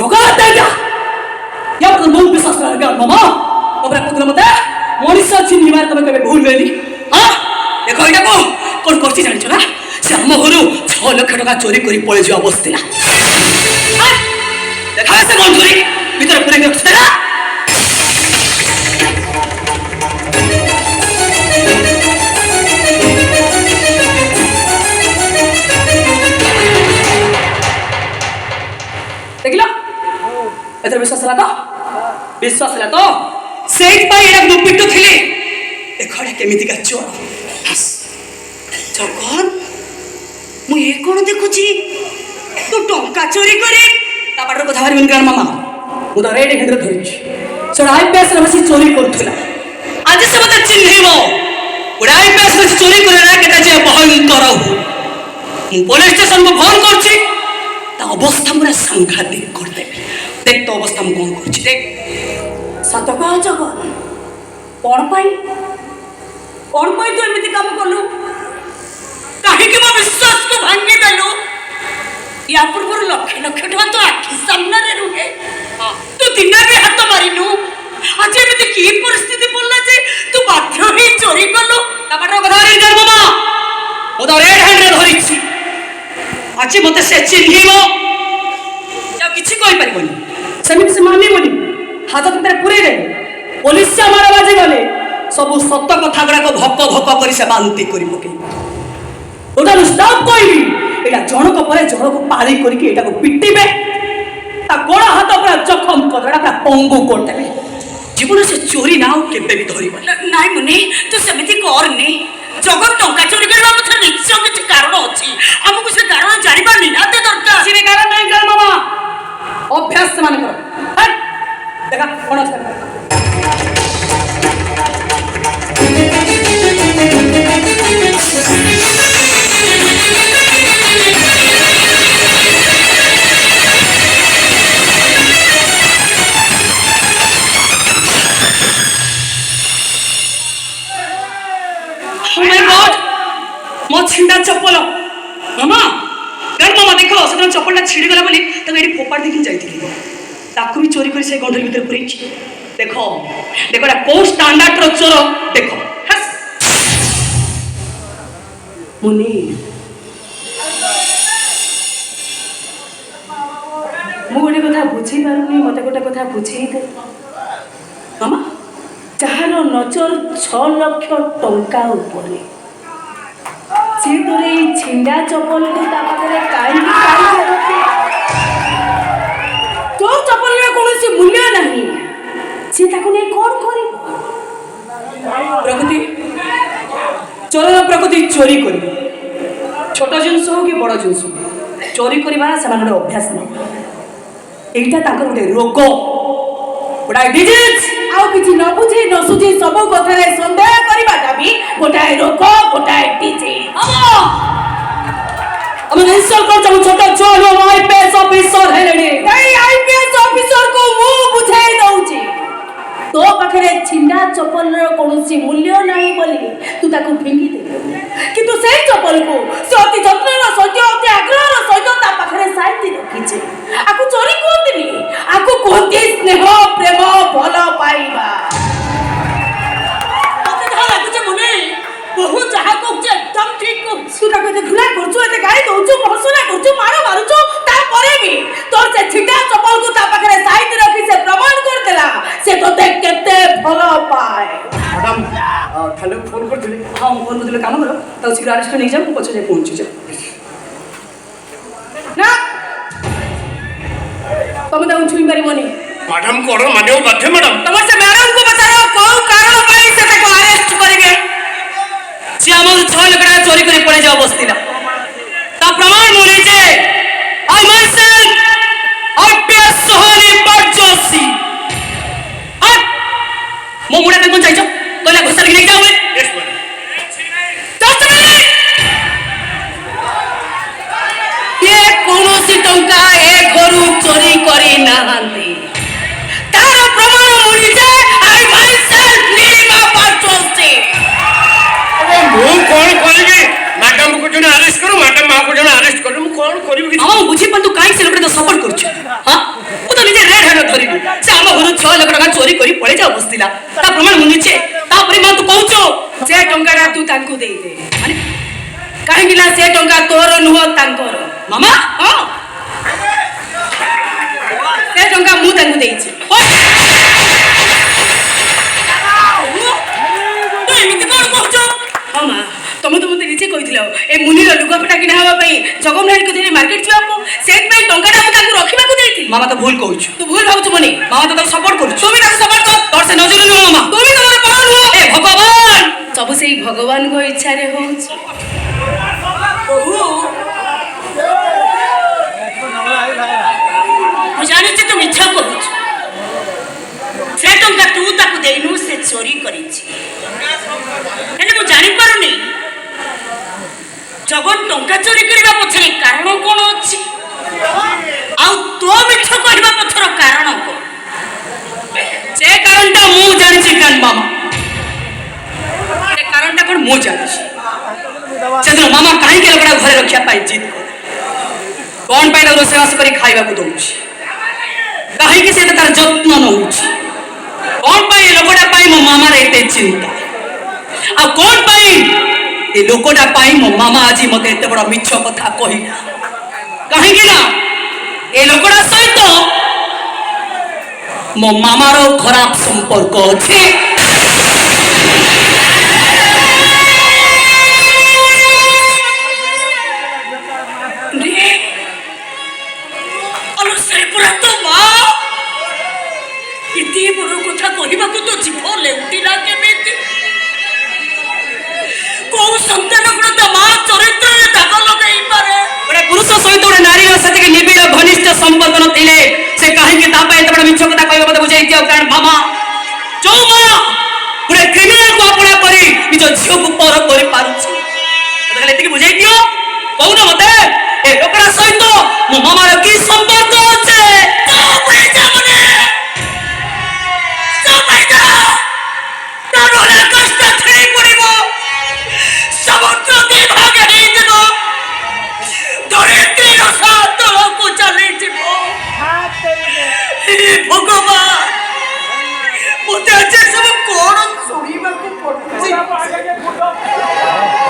सौगात दे दिया या तो मुंह विश्वास कर गया मामा तबरा पुत्र मते मनुष्य चिन्ह मारे तबे कबे भूल गइली हां देखो एटा को कोन करछि जानि ना से हम घरु 6 लाख टका चोरी करी पळे जो अवस्था हां देखा से कोन चोरी भीतर पुरे के रखता देखला एतर विश्वास हला तो सेठ पाई एरा मुपिटो थिले देखड़ा केमिति का चोर जगन मु ए कोन देखुची तू टंका चोरी करे ता बाडर कथा भारी मन मामा मु तो रेड हैंड धरिछि चढ़ाई पैस रे बसी चोरी करथला आज से मते चिन्हिबो उड़ाई पैस रे चोरी करे ना केटा जे भयंकर हो मु पुलिस स्टेशन को फोन करछि ता अवस्था पूरा सांघातिक कर देबे देख तो अवस्था मु कोन करछि देख सत कह जगन कोन पाई तो एमिति काम करलु काहे कि मो विश्वास को भांगी देलु या पूर्व लक्ष लक्ष टका तो आखि सामने रे रुहे तू दिना भी हाथ मारिलु आज एमिति की परिस्थिति पड़ला जे तू बाध्य ही चोरी करलु ता बाटर कथा रे जर मामा ओ तो रेड हैंड रे धरिछि आज मते से चिन्हिबो या किछि कहि परिबोनी सेमिति से मानिबोनी हाथ भीतर पुरे दे पुलिस से मारा बाजे गले सब सत्य कथा गुडा को भक भक करी से बांती करी पके ओटा स्टॉप कोइबी एटा जणक परे जणक पाली करी के एटा को पिटिबे ता गोड़ा हाथ पूरा जखम कदड़ा पूरा पंगु कर देबे जीवन से चोरी ना केबे भी धरिबो नाइ मुनि तू सेमिति करनी जगत टंका चोरी करबा पछे निश्चय किछ कारण अछि हमकु से कारण जानिबा निहाते दरकार सिने कारण नै कर मामा अभ्यास मान कर हट देखा कोन अछि मो छिंडा चप्पल मामा गण मामा देखो से चप्पलटा छिड़ी गला बोली तो एडी फोपाड़ देखि जाइथिली ताकू भी चोरी करी से गंढल भीतर पुरैछि देखो देखोडा को स्टैंडर्ड रो चोर देखो मुनि मु गोटे कथा बुझी पारुनी मते गोटे कथा बुझेई दे मामा चाहर नजर 6 लाख टंका ऊपर सी तोरे छिंडा चप्पल को ता पाखरे काई तो चप्पल में कोनोसी मूल्य नहीं सी ताको नै कोन करी प्रकृति चोर प्रकृति चोरी करी छोट जिनस हो कि बड़ जिनस चोरी करवा से अभ्यास नहीं एटा ताकर गोटे रोग गोटा डिजीज आउ किछि न बुझी न सुझी सब कथा रे संदेह करबाटा भी गोटाए रोग गोटाए डिजीज हम इंस्टॉल कर चाहू छोटा चोर हो आईपीएस ऑफिसर है रे नहीं आईपीएस ऑफिसर को मु बुझाई दउची तो पाखरे छिंडा चप्पल रो कोनोसी मूल्य नाही बोली तू ताको फिंगी दे किंतु से चप्पल को से अति जत्न रो सत्य अति आग्रह रो सहित ता पाखरे साइती रखिचे आकु चोरी कोंतिनी आकु कोंती स्नेह प्रेम भलो पाइबा मते धा लागुचे मुने बहु जहा को एकदम ठीक को सुरा को देखला करछु एते गाई दउछु हसुना करछु मारो मारुछु ता परे भी तोर से छिंडा चप्पल को ता पाखरे साइती रखि से प्रमाण कर देला से तो देख केते भलो पाए मैडम थाने फोन कर दिले हां फोन कर दिले काम करो तो शीघ्र अरेस्ट नहीं जा पछे जाय पहुंची जा ना तुम तो छुई मारिबोनी मैडम कोरो मानियो बाध्य मैडम तुम से मैडम को बताओ कोन कारण पई से को अरेस्ट करिवे से हमर 6 लाख टका चोरी करी पड़े जाओ बस्तिला ता प्रमाण मोली जे आई माइसेल्फ आईपीएस सोहनी बरजोसी मो मुडा तक जाइछो तोला घोषणा नहीं जाओ यस मैडम ये कोनोसी टंका ए घरु चोरी करी नाहांती तार प्रमाण मोली जे आई माइसेल्फ नीलिमा बरजोसी अरे मु कोन कहबी मैडम को जने ଆରେଷ୍ଟ କର ମ୍ୟାଡାମ ମାକୁ ଜଣେ ଆରେଷ୍ଟ କର ମୁଁ କଣ କରିବି କିଛି ମାମା ମୁଁ ବୁଝିପାରୁନ୍ତୁ କାହିଁ ସେ ଲୋକଟା ସପୋର୍ଟ କରୁଛୁ ହଁ ମୁଁ ତ ନିଜେ ରେଡ୍ ହ୍ୟାଣ୍ଡ ଧରିବି ସେ ଆମ ଘରୁ 6 ଲକ୍ଷ ଟଙ୍କା ଚୋରି କରି ପଳେଇ ଯାଉ ବସିଥିଲା ତା ପ୍ରମାଣ ମୁଁ ନିଜେ ତାପରେ ମା ତୁ କହୁଛୁ ସେ ଟଙ୍କାଟା ତୁ ତାଙ୍କୁ ଦେଇଦେ ମାନେ କାହିଁକି ନା ସେ ଟଙ୍କା ତୋର ନୁହଁ ତାଙ୍କର ମାମା ହଁ ସେ ଟଙ୍କା ମୁଁ ତାଙ୍କୁ ଦେଇଛି ତୁ ଏମିତି କଣ କହୁଛୁ ହଁ ମା ତମେ ତ ମତେ ନିଜେ କହିଥିଲ ଏ ମୁନିର ଲୁଗାପଟା କିଣା ହେବା ପାଇଁ ଜଗନ୍ନାଥଙ୍କୁ ଧରି ମାର୍କେଟ ଯିବାକୁ ସେଇଥିପାଇଁ ଟଙ୍କାଟା ମୁଁ ତାଙ୍କୁ ରଖିବାକୁ ଦେଇଥିଲି ମାମା ତ ଭୁଲ କହୁଛୁ ତୁ ଭୁଲ ଭାବୁଛୁ ମନି ମାମା ତ ତାକୁ ସପୋର୍ଟ କରୁଛୁ ତୁ ବି ତାକୁ ସପୋର୍ଟ କର ତୋର ସେ ନଜର ନୁହଁ ମାମା ତୁ ବି ତମର ପାଳ ନୁହଁ ଏ ଭଗବାନ ସବୁ ସେଇ ଭଗବାନଙ୍କ ଇଚ୍ଛାରେ ହଉଛି ମୁଁ ଜାଣିଛି ତୁ ମିଛ କହୁଛୁ ସେ ଟଙ୍କା ତୁ ତାକୁ ଦେଇନୁ ସେ ଚୋରି କରିଛି ହେଲେ ମୁଁ ଜାଣିପାରୁନି ଜଗନ ଟଙ୍କା ଚୋରି କରିବା ପଛରେ କାରଣ କଣ ଅଛି ଆଉ ତୋ ମିଛ କହିବା ପଛର କାରଣ କଣ ସେ କାରଣଟା ମୁଁ ଜାଣିଛି କାନ ମାମା ସେ କାରଣଟା କଣ ମୁଁ ଜାଣିଛି ସେଦିନ ମାମା କାହିଁକି ଲୋକଟା ଘରେ ରଖିବା ପାଇଁ ଜିଦ୍ କଲେ କଣ ପାଇଁ ତାକୁ ରୋଷେଇବାସ କରି ଖାଇବାକୁ ଦଉଛି କାହିଁକି ସେ ତାର ଯତ୍ନ ନଉଛି କଣ ପାଇଁ ଏ ଲୋକଟା ପାଇଁ ମୋ ମାମାର ଏତେ ଚିନ୍ତା ଆଉ କଣ ପାଇଁ ଏ ଲୋକଟା ପାଇଁ ମୋ ମାମା ଆଜି ମତେ ଏତେ ବଡ ମିଛ କଥା କହିଲା କାହିଁକି ନା ଏ ଲୋକଟା ସହିତ ମୋ ମାମାର ଖରାପ ସମ୍ପର୍କ ଅଛି ଏତେ ବଡ଼ କଥା କହିବାକୁ ତ ଜିଭ ଲେଉଟିଲା କେମିତି କୋଉ ସନ୍ତାନ ଗୁଣ ତା ମା ଚରିତ୍ରରେ ଦାଗ ଲଗାଇ ପାରେ ଗୋଟେ ପୁରୁଷ ସହିତ ଗୋଟେ ନାରୀର ସେତିକି ନିବିଡ଼ ଘନିଷ୍ଠ ସମ୍ପର୍କ ନଥିଲେ ସେ କାହିଁକି ତା ପାଇଁ ଏତେ ବଡ଼ ମିଛ କଥା କହିବ ମତେ ବୁଝେଇ ଦିଅ କାରଣ ମାମା ଯୋଉ ମା ଗୋଟେ କ୍ରିମିନାଲକୁ ଆପଣା କରି ନିଜ ଝିଅକୁ ପର କରିପାରୁଛି ତାହେଲେ ଏତିକି ବୁଝେଇ ଦିଅ କହୁନ ମତେ ଏ ଲୋକଟା ସହିତ ମୋ ମାମାର କି ସମ୍ପର୍କ ଅଛି ଭଗବାନ ମତେ ଆଜି ସବୁ କଣ